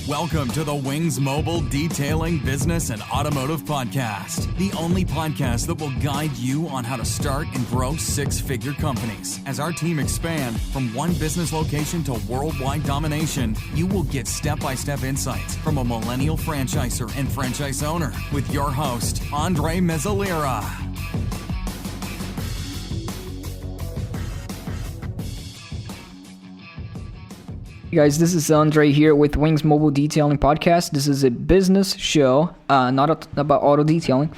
Welcome to the Wings Mobile Detailing Business and Automotive Podcast, the only podcast that will guide you on how to start and grow six-figure companies. As our team expand from one business location to worldwide domination, you will get step-by-step insights from a millennial franchisor and franchise owner with your host, Andre Mezzalera. Hey guys, this is Andre here with Wings Mobile Detailing Podcast. This is a business show, not about auto detailing.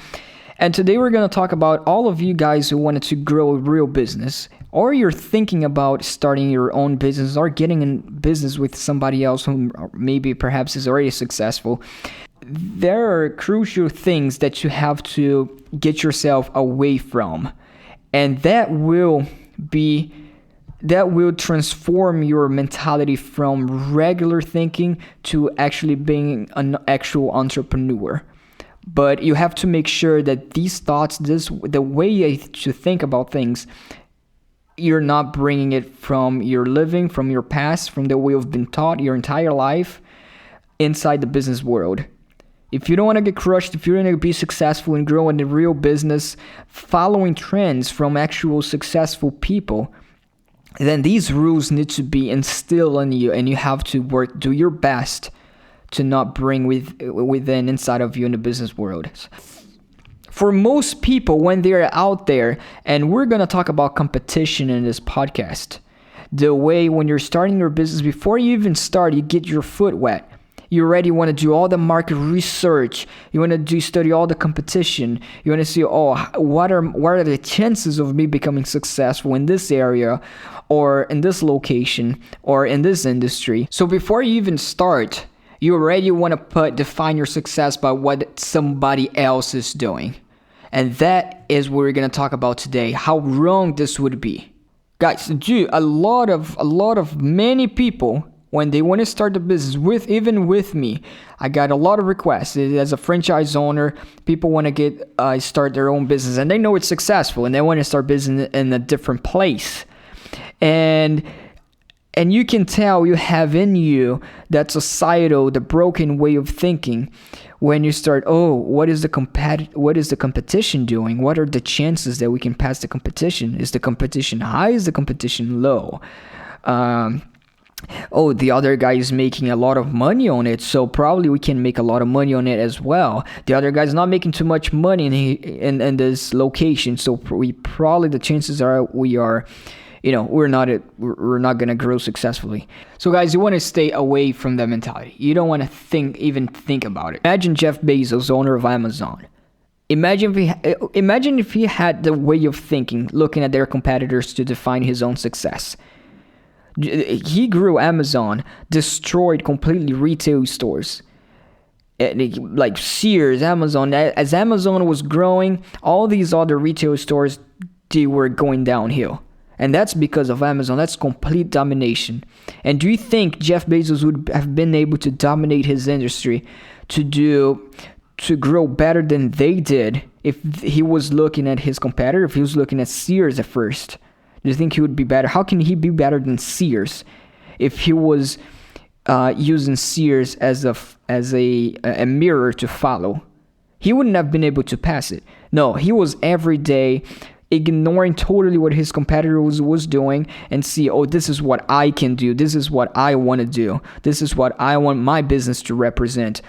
And today we're going to talk about all of you guys who wanted to grow a real business, or you're thinking about starting your own business or getting in business with somebody else who maybe perhaps is already successful. There are crucial things that you have to get yourself away from, and that will transform your mentality from regular thinking to actually being an actual entrepreneur. But you have to make sure that these thoughts, the way you think about things, you're not bringing it from your living, from your past, from the way you've been taught your entire life inside the business world. If you don't want to get crushed, if you want to be successful and grow in the real business, following trends from actual successful people, then these rules need to be instilled in you, and you have to do your best to not bring within inside of you in the business world. For most people, when they're out there, and we're going to talk about competition in this podcast, the way when you're starting your business, before you even start, you get your foot wet. You already want to do all the market research. You want to study all the competition. You want to see, what are the chances of me becoming successful in this area, or in this location, or in this industry. So before you even start, you already want to define your success by what somebody else is doing. And that is what we're going to talk about today, how wrong this would be. Guys, many people, when they want to start the business even with me, I got a lot of requests. As a franchise owner, people want to start their own business, and they know it's successful, and they want to start business in a different place. And you can tell you have in you that societal, the broken way of thinking. When you start, what is the competition doing? What are the chances that we can pass the competition? Is the competition high? Is the competition low? The other guy is making a lot of money on it, so probably we can make a lot of money on it as well. The other guy's not making too much money in this location, so the chances are we're not going to grow successfully. So guys, you want to stay away from that mentality. You don't want to even think about it. Imagine Jeff Bezos, owner of Amazon. Imagine if he had the way of thinking, looking at their competitors to define his own success. He grew Amazon, destroyed completely retail stores. Like Sears, Amazon. As Amazon was growing, all these other retail stores, they were going downhill. And that's because of Amazon. That's complete domination. And do you think Jeff Bezos would have been able to dominate his industry to grow better than they did if he was looking at his competitor, if he was looking at Sears at first? Do you think he would be better? How can he be better than Sears if he was using Sears as a mirror to follow? He wouldn't have been able to pass it. No, he was every day ignoring totally what his competitor was doing and see, this is what I can do. This is what I want to do. This is what I want my business to represent.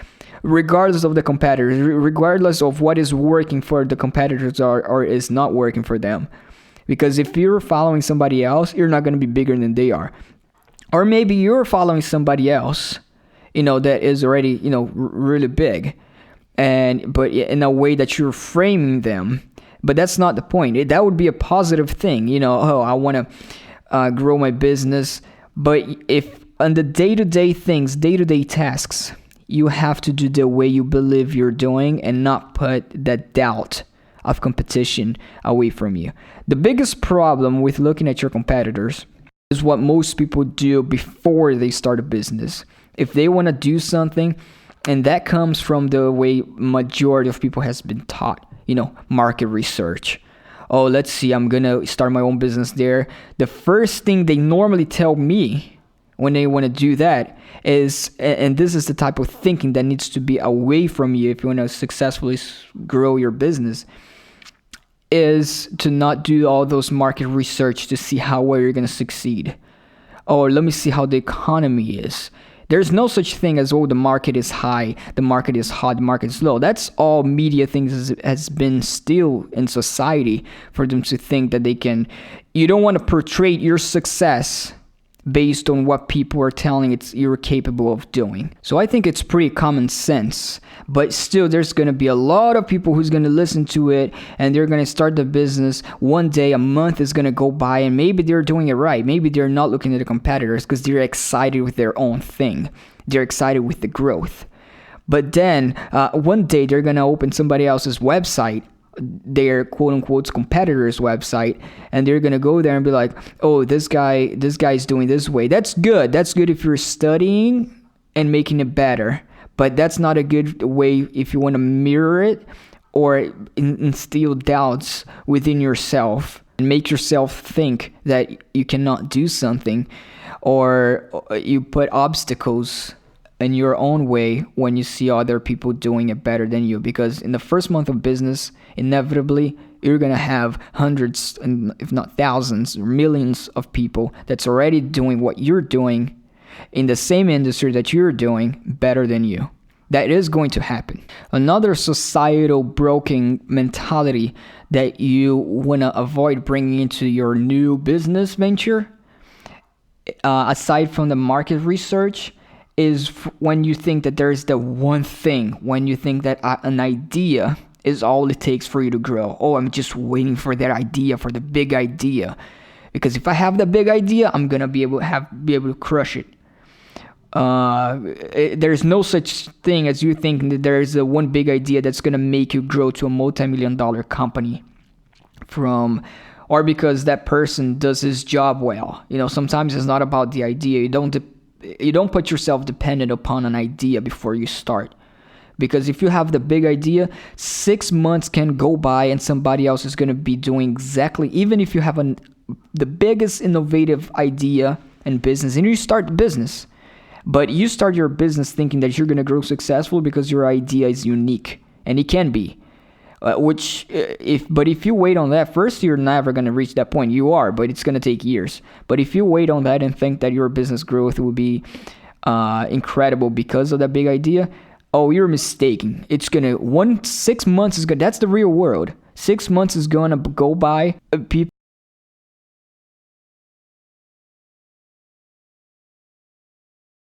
Regardless of the competitors, regardless of what is working for the competitors or is not working for them. Because if you're following somebody else, you're not going to be bigger than they are. Or maybe you're following somebody else, that is already, really big. But in a way that you're framing them. But that's not the point. That would be a positive thing. I want to grow my business. But if on the day-to-day things, day-to-day tasks, you have to do the way you believe you're doing and not put that doubt of competition away from you. The biggest problem with looking at your competitors is what most people do before they start a business. If they want to do something, and that comes from the way majority of people has been taught, market research. Let's see, I'm going to start my own business there. The first thing they normally tell me when they want to do that is, and this is the type of thinking that needs to be away from you if you want to successfully grow your business, is to not do all those market research to see how well you're going to succeed. Or let me see how the economy is. There's no such thing as, oh, the market is high, the market is hot, the market is low. That's all media things has been still in society for them to think that they can. You don't want to portray your success based on what people are telling you're capable of doing. So I think it's pretty common sense, but still there's going to be a lot of people who's going to listen to it, and they're going to start the business. One day, a month is going to go by, and maybe they're doing it right. Maybe they're not looking at the competitors because they're excited with their own thing. They're excited with the growth. But then one day they're going to open somebody else's website, their quote-unquote competitor's website, and they're gonna go there and be like, oh, this guy's doing this way. That's good if you're studying and making it better, but that's not a good way if you want to mirror it or instill doubts within yourself and make yourself think that you cannot do something, or you put obstacles in your own way when you see other people doing it better than you. Because in the first month of business, inevitably you're gonna have hundreds, if not thousands or millions of people that's already doing what you're doing in the same industry that you're doing better than you. That is going to happen. Another societal broken mentality that you want to avoid bringing into your new business venture, aside from the market research, is when you think that there is the one thing, when you think that an idea is all it takes for you to grow. Oh, I'm just waiting for that idea, for the big idea. Because if I have the big idea, I'm going to be able to crush it. There's no such thing as you think that there is a one big idea that's going to make you grow to a multi-million-dollar company or because that person does his job well. Sometimes it's not about the idea. You don't put yourself dependent upon an idea before you start. Because if you have the big idea, 6 months can go by and somebody else is going to be doing exactly, even if you have the biggest innovative idea in business and you start the business. But you start your business thinking that you're going to grow successful because your idea is unique. And it can be. But if you wait on that, first, you're never going to reach that point. You are, but it's going to take years. But if you wait on that and think that your business growth will be incredible because of that big idea, oh, you're mistaken. It's going to, 6 months is good. That's the real world. 6 months is going to go by. People